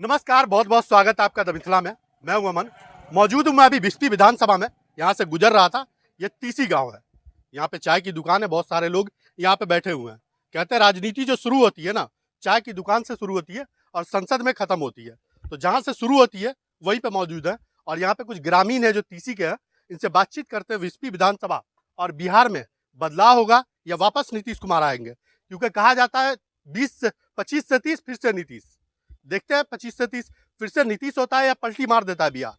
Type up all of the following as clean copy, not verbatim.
नमस्कार, बहुत बहुत स्वागत है आपका द मिथिला में। मैं हूं अमन। मौजूद हूं मैं अभी बिस्ती विधानसभा में। यहाँ से गुजर रहा था। ये तीसी गांव है। यहाँ पे चाय की दुकान है। बहुत सारे लोग यहाँ पे बैठे हुए हैं। कहते हैं राजनीति जो शुरू होती है ना, चाय की दुकान से शुरू होती है और संसद में खत्म होती है। तो जहाँ से शुरू होती है वहीं पे मौजूद है। और यहाँ पे कुछ ग्रामीण है जो तीसी के हैं। इनसे बातचीत करते हैं बिस्ती विधानसभा और बिहार में बदलाव होगा या वापस नीतीश कुमार आएंगे, क्योंकि कहा जाता है 25 से 30 फिर से नीतीश। देखते हैं 25 से 30 फिर से नीतीश होता है या पलटी मार देता है बिहार।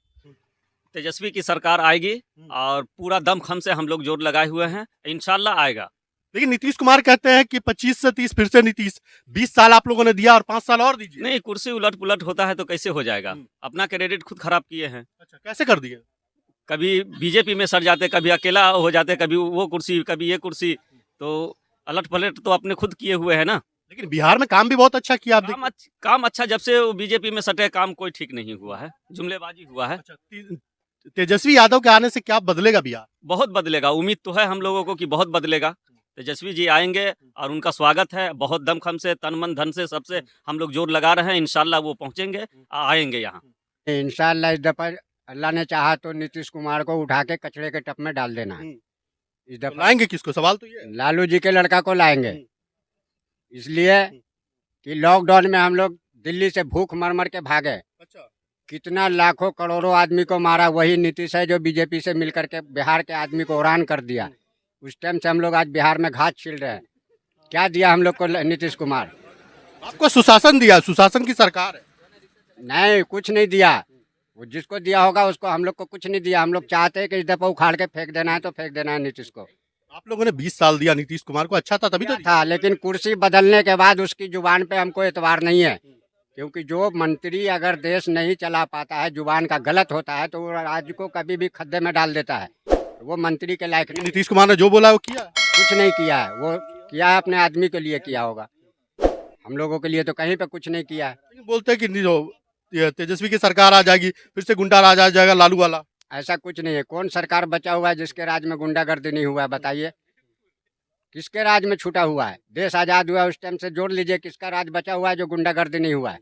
तेजस्वी की सरकार आएगी और पूरा दमखम से हम लोग जोर लगाए हुए हैं, इंशाल्लाह आएगा। लेकिन नीतीश कुमार कहते हैं कि 25 से 30 फिर से नीतीश। 20 साल आप लोगों ने दिया और 5 साल और दीजिए। नहीं, कुर्सी उलट पुलट होता है तो कैसे हो जाएगा। अपना क्रेडिट खुद खराब किए हैं। अच्छा, कैसे कर दिए? कभी बीजेपी में सर जाते, कभी अकेला हो जाते, कभी वो कुर्सी कभी ये कुर्सी, तो अलट पलट तो अपने खुद किए हुए हैं ना। लेकिन बिहार में काम भी बहुत अच्छा किया आप देखिए। काम अच्छा, जब से वो बीजेपी में सटे काम कोई ठीक नहीं हुआ है, जुमलेबाजी हुआ है। अच्छा, तेजस्वी यादव के आने से क्या बदलेगा बिहार? बहुत बदलेगा, उम्मीद तो है हम लोगों को कि बहुत बदलेगा। तेजस्वी जी आएंगे और उनका स्वागत है। बहुत दमखम से, तन मन धन से, सबसे हम लोग जोर लगा रहे हैं। इंशाल्लाह वो पहुंचेंगे, आएंगे यहाँ। इंशाल्लाह इस दफा अल्लाह ने चाहा तो नीतीश कुमार को उठा के कचड़े के टप में डाल देना है। इस तो दफा लाएंगे किसको? सवाल तो ये है। लालू जी के लड़का को लाएंगे, इसलिए कि लॉकडाउन में हम लोग दिल्ली से भूख मर मर के भागे। अच्छा, कितना लाखों करोड़ों आदमी को मारा वही नीतीश है जो बीजेपी से मिलकर के बिहार के आदमी को हैरान कर दिया। उस टाइम से हम लोग आज बिहार में घात छील रहे हैं। क्या दिया हम लोग को नीतीश कुमार? आपको सुशासन दिया, सुशासन की सरकार है। नहीं, कुछ नहीं दिया। वो जिसको दिया होगा उसको, हम लोग को कुछ नहीं दिया। हम लोग चाहते हैं कि इस दफा उखाड़ के फेंक देना है तो फेंक देना है नीतीश को। आप लोगों ने 20 साल दिया नीतीश कुमार को, अच्छा था तभी तो दिया। था, लेकिन कुर्सी बदलने के बाद उसकी जुबान पे हमको एतबार नहीं है, क्योंकि जो मंत्री अगर देश नहीं चला पाता है, जुबान का गलत होता है, तो वो राज्य को कभी भी खड्डे में डाल देता है। वो मंत्री के लायक नहीं। नीतीश कुमार ने जो बोला वो किया। कुछ नहीं किया है। वो किया है अपने आदमी के लिए किया होगा, हम लोगों के लिए तो कहीं पे कुछ नहीं किया है। लेकिन बोलते हैं कि ये तेजस्वी की सरकार आ जाएगी फिर से गुंडा राज आ जाएगा, लालू वाला। ऐसा कुछ नहीं है। कौन सरकार बचा हुआ है जिसके राज में गुंडागर्दी नहीं हुआ है? बताइए, किसके राज में छूटा हुआ है? देश आजाद हुआ उस टाइम से जोड़ लीजिए, किसका राज बचा हुआ है जो गुंडागर्दी नहीं हुआ है?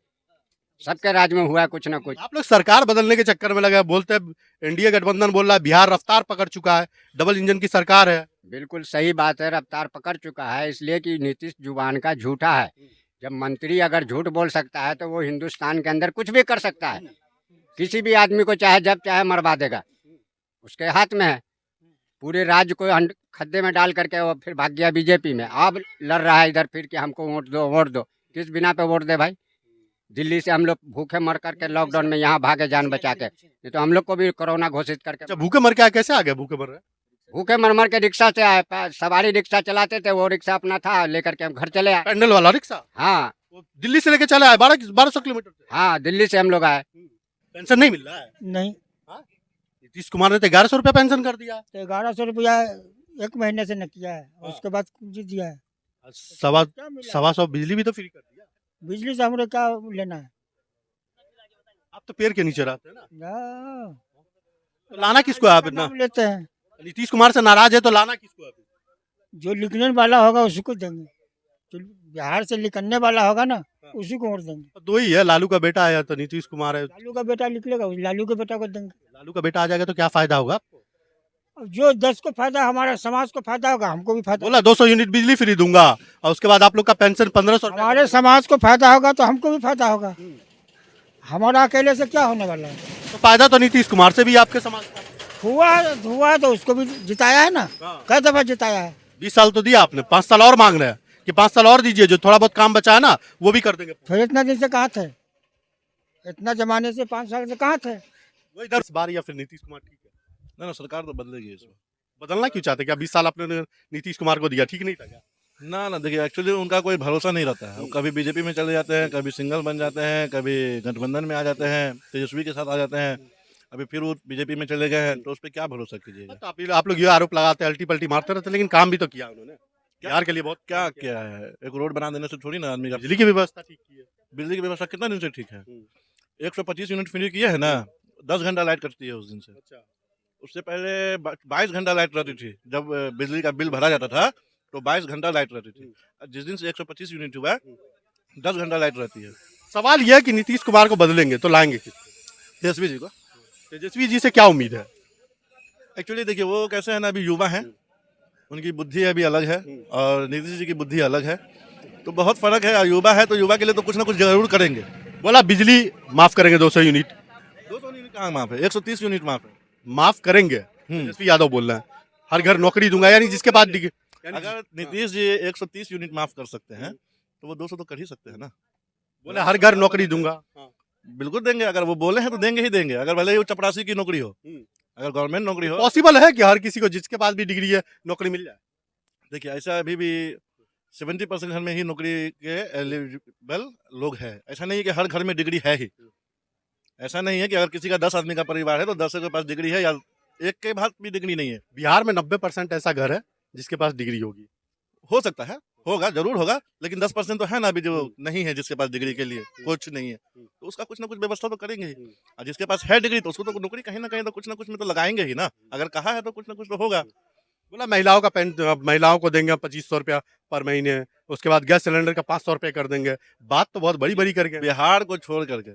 सबके राज में हुआ है कुछ ना कुछ। आप लोग सरकार बदलने के चक्कर में लगे। बोलते हैं एनडीए गठबंधन बोल रहा है बिहार रफ्तार पकड़ चुका है, डबल इंजन की सरकार है। बिल्कुल सही बात है, रफ्तार पकड़ चुका है, इसलिए कि नीतीश जुबान का झूठा है। जब मंत्री अगर झूठ बोल सकता है तो वो हिंदुस्तान के अंदर कुछ भी कर सकता है। किसी भी आदमी को चाहे जब चाहे मरवा देगा, उसके हाथ में है। पूरे राज्य को खड्डे में डाल करके वो फिर भाग गया बीजेपी में। अब लड़ रहा है इधर फिर कि हमको वोट दो वोट दो। किस बिना पे वोट दे भाई? दिल्ली से हम लोग भूखे मर करके लॉकडाउन में यहाँ भागे जान बचा के, नहीं तो हम लोग को भी कोरोना घोषित करके। अच्छा, भूखे मर के आए? कैसे आ गए भूखे मर रहे? भूखे मर मर के रिक्शा से आए, सवारी रिक्शा चलाते थे, वो रिक्शा अपना था, लेकर के हम घर चले आए। पैंडल वाला रिक्शा? हाँ वो दिल्ली से लेके चला है 1200 किलोमीटर से। हाँ, दिल्ली से हम लोग आए। पेंशन नहीं मिल रहा है? नहीं, नीतीश कुमार ने तो 1100 रुपया पेंशन कर दिया। तो 1100 रुपया 1 महीने से न किया है, उसके बाद कुछ दिया है। सवा क्या मिला? 125 बिजली भी तो फ्री कर दिया। बिजली से हमरे क्या लेना है? आप तो पेड़ के नीचे रहते हैं ना, ना, तो लाना किसको है आप? ना नाम लेते हैं, नीतीश कुमार से नाराज है तो लाना किसको है अभी? जो लिखने वाला होगा उसी को देंगे। जो बिहार से लिखने वाला होगा ना, उसी को वोट देंगे। तो दो ही है, लालू का बेटा है तो नीतीश कुमार है। लालू का बेटा निकलेगा, उस लालू के बेटा को देंगे। लालू का बेटा आ जाएगा तो क्या फायदा होगा आपको? अब जो 10 को फायदा, हमारे समाज को फायदा होगा, हमको भी फायदा। बोला 200 यूनिट बिजली फ्री दूंगा और उसके बाद आप लोग का पेंशन 1500 रुपया। हमारे समाज को फायदा होगा तो हमको भी फायदा होगा। हमारा अकेले से क्या होने वाला है? तो फायदा तो नीतीश कुमार से भी आपके समाज का। हुआ तो उसको भी जिताया है ना, कई दफा जिताया है। 20 साल तो दिया आपने, 5 साल और मांग रहे हैं कि 5 साल और दीजिए, जो थोड़ा बहुत काम बचा है ना वो भी कर देंगे। फिर इतना दिन से कहाँ थे? इतना जमाने से 5 साल से कहाँ थे? वो इधर इस बार या फिर नीतीश कुमार ठीक है? ना सरकार तो बदलेगी इसमें। बदलना क्यों चाहते? क्या 20 साल आपने नीतीश कुमार को दिया, ठीक नहीं था क्या? ना देखिए, एक्चुअली उनका कोई भरोसा नहीं रहता है। वो कभी बीजेपी में चले जाते हैं, कभी सिंगल बन जाते हैं, कभी गठबंधन में आ जाते हैं, तेजस्वी के साथ आ जाते हैं, अभी फिर वो बीजेपी में चले गए हैं, तो उस पर क्या भरोसा कीजिएगा? तो आप लोग ये आरोप लगाते हैं, अल्टी पल्टी मारते रहते, लेकिन काम भी तो किया उन्होंने बिहार के लिए बहुत। क्या क्या है? एक रोड बना देने से थोड़ी ना आदमी का। बिजली की व्यवस्था ठीक की है। बिजली की व्यवस्था कितना दिन से ठीक है? 125 यूनिट फ्री किए है ना, 10 घंटा लाइट कटती है उस दिन से। अच्छा, उससे पहले 22 घंटा लाइट रहती थी। जब बिजली का बिल भरा जाता था तो 22 घंटा लाइट रहती थी। जिस दिन से 125 यूनिट हुआ है, 10 घंटा लाइट रहती है। सवाल यह है कि नीतीश कुमार को बदलेंगे तो लाएंगे किसको? तेजस्वी जी को। तेजस्वी जी से क्या उम्मीद है? एक्चुअली देखिए वो कैसे है ना, अभी युवा हैं, उनकी बुद्धि अभी अलग है और नीतीश जी की बुद्धि अलग है, तो बहुत फर्क है। युवा है तो युवा के लिए तो कुछ ना कुछ जरूर करेंगे। बोला बिजली माफ करेंगे 200 यूनिट, 200 यूनिट कहाँ माफ है, 130 यूनिट माफ है। माफ करेंगे। तेजस्वी यादव बोल रहे हैं हर घर नौकरी दूंगा, यानी जिसके पास अगर नीतीश जी 130 यूनिट माफ कर सकते हैं तो वो 200 तो कर ही सकते हैं ना। बोले हर घर नौकरी दूंगा। बिल्कुल देंगे, अगर वो बोले हैं तो देंगे ही देंगे, अगर भले ही वो चपरासी की नौकरी हो, अगर गवर्नमेंट नौकरी हो। पॉसिबल है कि हर किसी को जिसके पास भी डिग्री है नौकरी मिल जाए? देखिए ऐसा अभी भी 70% घर में ही नौकरी के एलिजिबल लोग हैं। ऐसा नहीं है कि हर घर में डिग्री है ही। ऐसा नहीं है कि अगर किसी का 10 आदमी का परिवार है तो 10 के पास डिग्री है या एक के पास भी डिग्री नहीं है। बिहार में 90% ऐसा घर है जिसके पास डिग्री होगी। हो सकता है, होगा, जरूर होगा, लेकिन 10% तो है ना अभी जो नहीं है, जिसके पास डिग्री के लिए कुछ नहीं है, तो उसका कुछ ना कुछ व्यवस्था तो करेंगे ही। और जिसके पास है डिग्री तो उसको तो नौकरी कहीं ना कहीं तो कुछ ना कुछ में तो लगाएंगे ही ना। अगर कहा है तो कुछ ना कुछ तो होगा। बोला महिलाओं का महिलाओं को देंगे 2500 रुपया पर महीने, उसके बाद गैस सिलेंडर का 500 रुपया कर देंगे। बात तो बहुत बड़ी बड़ी करके। बिहार को छोड़ करके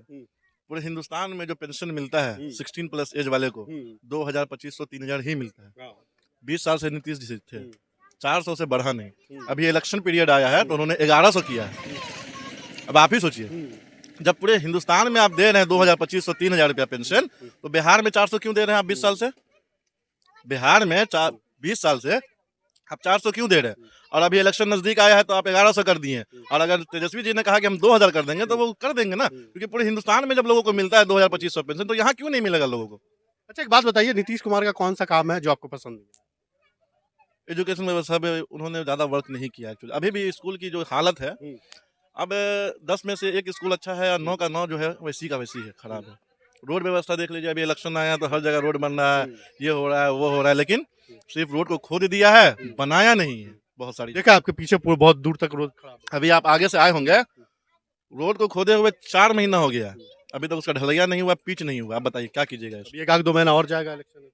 पूरे हिंदुस्तान में जो पेंशन मिलता है 16+ एज वाले को 2000, 2500, 3000 ही मिलता है। 20 साल से नीतीश जी थे, 400 से बढ़ा नहीं। अभी इलेक्शन पीरियड आया है तो उन्होंने 1100 किया है। अब आप ही सोचिए, जब पूरे हिंदुस्तान में आप दे रहे हैं 2000, 2500, 3000 रुपया पेंशन, तो बिहार में 400 क्यों दे रहे हैं आप 20 साल से? बिहार में 20 साल से आप 400 क्यों दे रहे हैं? और अभी इलेक्शन नजदीक आया है तो आप 1100 कर दिए। और अगर तेजस्वी जी ने कहा कि हम 2000 कर देंगे तो वो कर देंगे ना, क्योंकि पूरे हिंदुस्तान में जब लोगों को मिलता है 2000, 2500 पेंशन, तो यहाँ क्यों नहीं मिलेगा लोगों को? अच्छा एक बात बताइए, नीतीश कुमार का कौन सा काम है जो आपको पसंद नहीं? एजुकेशन व्यवस्था में उन्होंने ज़्यादा वर्क नहीं किया एक्चुअली। अभी भी स्कूल की जो हालत है, अब 10 में से 1 स्कूल अच्छा है और 9 का 9 जो है वैसी का वैसी है, खराब है। रोड व्यवस्था देख लीजिए, अभी इलेक्शन आया तो हर जगह रोड बन रहा है, ये हो रहा है, वो हो रहा है, लेकिन सिर्फ रोड को खोद दिया है, बनाया नहीं है। बहुत सारी देखा आपके पीछे बहुत दूर तक रोड खराब है। अभी आप आगे से आए होंगे, रोड को खोदे हुए 4 महीना हो गया, अभी तक उसका ढलैया नहीं हुआ, पिच नहीं हुआ। आप बताइए क्या कीजिएगा? एक आध 2 महीना और जाएगा इलेक्शन में।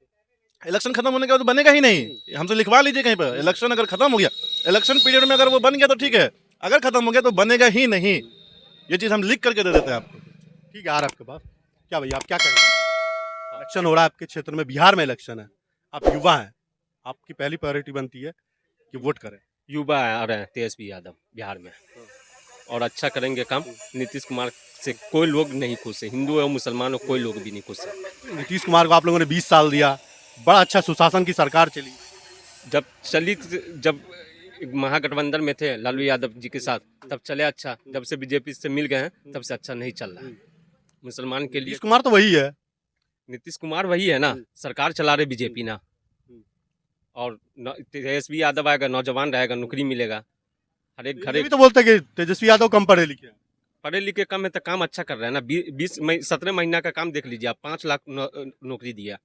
इलेक्शन खत्म होने के बाद तो बनेगा ही नहीं। हमसे लिखवा लीजिए कहीं पर, इलेक्शन अगर खत्म हो गया, इलेक्शन पीरियड में अगर वो बन गया तो ठीक है, अगर खत्म हो गया तो बनेगा ही नहीं। ये चीज हम लिख करके दे देते हैं आपको। ठीक है, आ रहा है आपके पास। क्या भैया आप क्या करेंगे? इलेक्शन हो रहा है आपके क्षेत्र में, बिहार में इलेक्शन है, आप युवा हैं, आपकी पहली प्रायोरिटी बनती है कि वोट करें। युवा आ रहे हैं तेजस्वी यादव बिहार में, और अच्छा करेंगे काम। नीतीश कुमार से कोई लोग नहीं खुश है, हिंदू और मुसलमान कोई लोग भी नहीं खुश है। नीतीश कुमार को आप लोगों ने 20 साल दिया, बड़ा अच्छा सुशासन की सरकार चली। जब महागठबंधन में थे लालू यादव जी के साथ, तब चले अच्छा। जब से बीजेपी से मिल गए हैं तब से अच्छा नहीं चल रहा है मुसलमान के लिए। नीतीश कुमार तो वही है। नीतीश कुमार वही है ना, सरकार चला रहे बीजेपी ना। और तेजस्वी यादव आएगा, नौजवान रहेगा, नौकरी मिलेगा हर एक घर। तो बोलते हैं कि तेजस्वी यादव कम पढ़े लिखे हैं। पढ़े लिखे कम है तो काम अच्छा कर रहे हैं ना। 17 महीना का काम देख लीजिए आप, 5 लाख नौकरी दिया,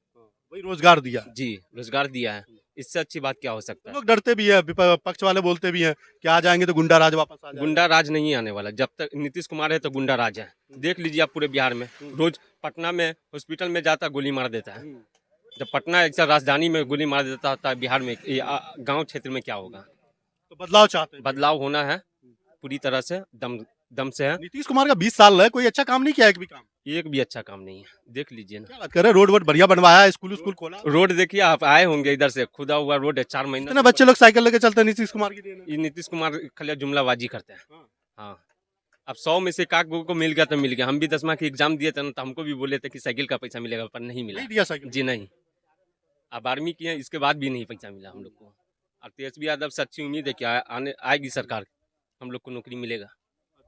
वही रोजगार दिया जी रोजगार दिया है। इससे अच्छी बात क्या हो सकता है? लोग डरते भी है, पक्ष वाले बोलते भी हैं कि आ जाएंगे तो गुंडा राज वापस आ जाएगा। गुंडा राज नहीं आने वाला, जब तक नीतीश कुमार है तो गुंडा राज है। देख लीजिए आप पूरे बिहार में, रोज पटना में हॉस्पिटल में जाता गोली मार देता है। जब पटना एक राजधानी में गोली मार देता होता है, बिहार में गांव क्षेत्र में क्या होगा? तो बदलाव चाहते हैं। बदलाव होना है पूरी तरह से, दम से है। नीतीश कुमार का 20 साल है, कोई अच्छा काम नहीं किया, एक भी काम। एक भी अच्छा काम नहीं है, देख लीजिए ना। क्या बात कर रहे हैं? रोड वोड बढ़िया बनवाया है, स्कूल खोला। रोड देखिए, आप आए होंगे इधर से, खुदा हुआ रोड है, 4 महीने। इतने बच्चे लोग साइकिल लेके चलते हैं नीतीश कुमार की देन है। ये नीतीश कुमार खाली जुमलाबाजी करते हैं। हाँ, अब 100 में से एक को मिल गया तो मिल गया। हम भी 10वीं की एग्जाम दिए थे ना, तो हमको भी बोले थे कि साइकिल का पैसा मिलेगा, पर नहीं मिला। नहीं दिया साइकिल जी नहीं। अब आर्मी की है, इसके बाद भी नहीं पैसा मिला हम लोग को। और तेजस्वी यादव से अच्छी उम्मीद है कि आएगी सरकार, हम लोग को नौकरी मिलेगा।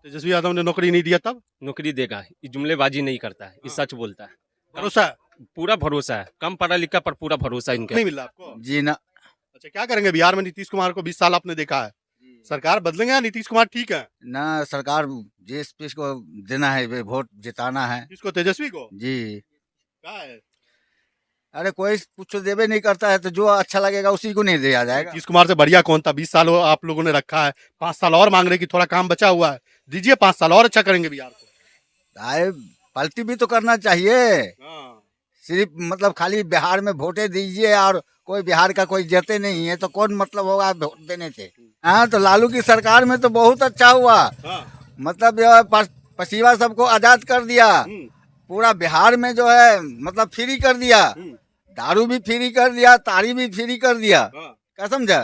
तेजस्वी यादव ने नौकरी नहीं दिया तब नौकरी देगा, ये जुमलेबाजी नहीं करता है, ये सच बोलता है। भरोसा है? पूरा भरोसा है, कम पढ़ा लिखा पर पूरा भरोसा इनका। नहीं मिला आपको? जी ना। अच्छा क्या करेंगे बिहार में? नीतीश कुमार को 20 साल आपने देखा है, सरकार बदलेंगे या नीतीश कुमार ठीक है? ना सरकार जिस को देना है, वोट जिताना है। किसको? तेजस्वी को? जी। क्या है? अरे कोई कुछ देवे नहीं करता है, तो जो अच्छा लगेगा उसी को नहीं दिया जाएगा। नीतीश कुमार से बढ़िया कौन था? 20 साल आप लोगों ने रखा है, 5 साल और मांग रहे कि थोड़ा काम बचा हुआ है, दीजिए 5 साल और अच्छा करेंगे बिहार को। आए पलटी भी तो करना चाहिए। सिर्फ मतलब खाली बिहार में वोटे दीजिए और कोई बिहार का कोई जेते नहीं है तो कौन मतलब होगा वोट देने से? हाँ, तो लालू की सरकार में तो बहुत अच्छा हुआ। मतलब पसीवा सबको आजाद कर दिया, पूरा बिहार में जो है मतलब फ्री कर दिया, दारू भी फ्री कर दिया, ताड़ी भी फ्री कर दिया। क्या समझा?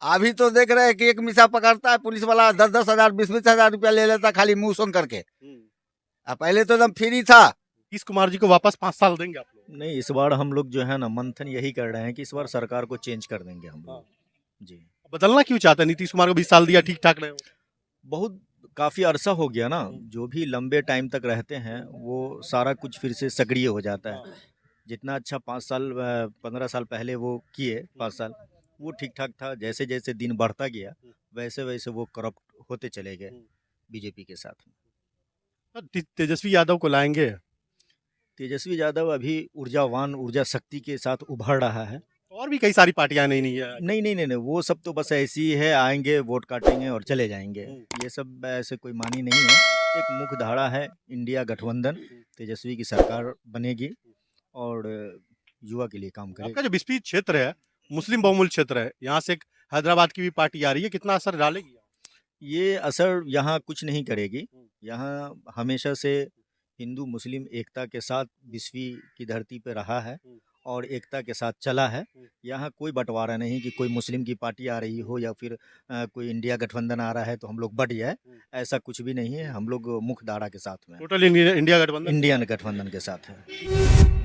अभी तो देख रहे हैं कि एक मिसा पकड़ता है पुलिस वाला 10-10 हजार 20-20 हजार रुपया ले लेता खाली मुंह सुन करके। पहले तो एकदम फ्री था। नीतीश कुमार जी को वापस 5 साल देंगे आप लोग? नहीं, इस बार हम लोग जो है ना मंथन यही कर रहे हैं कि इस बार सरकार को चेंज कर देंगे हम लोग। जी, बदलना क्यों चाहते हैं? नीतीश कुमार को 20 साल दिया, ठीक ठाक रहे हो। बहुत काफ़ी अरसा हो गया ना, जो भी लंबे टाइम तक रहते हैं वो सारा कुछ फिर से सक्रिय हो जाता है। जितना अच्छा 5 साल 15 साल पहले वो किए, 5 साल वो ठीक ठाक था। जैसे जैसे दिन बढ़ता गया वैसे वैसे वो करप्ट होते चले गए बीजेपी के साथ। तेजस्वी यादव को लाएंगे? तेजस्वी यादव अभी ऊर्जावान, ऊर्जा शक्ति के साथ उभर रहा है। और भी कई सारी पार्टियां नहीं है। नहीं, वो सब तो बस ऐसी ही है, आएंगे वोट काटेंगे और चले जाएंगे। ये सब ऐसे कोई मानी नहीं है। एक मुख्य धारा है इंडिया गठबंधन, तेजस्वी की सरकार बनेगी और युवा के लिए काम करेगी। आपका जो बिस्फी क्षेत्र है मुस्लिम बहुमूल क्षेत्र है, यहाँ से एक हैदराबाद की भी पार्टी आ रही है, कितना असर डालेगी? ये असर यहाँ कुछ नहीं करेगी। यहाँ हमेशा से हिंदू मुस्लिम एकता के साथ बिस्फी की धरती पे रहा है और एकता के साथ चला है। यहाँ कोई बंटवारा नहीं कि कोई मुस्लिम की पार्टी आ रही हो या फिर कोई इंडिया गठबंधन आ रहा है तो हम लोग बट जाए, ऐसा कुछ भी नहीं है। हम लोग मुख्य धारा के साथ में, टोटल इंडिया गठबंधन, इंडियन गठबंधन के साथ है।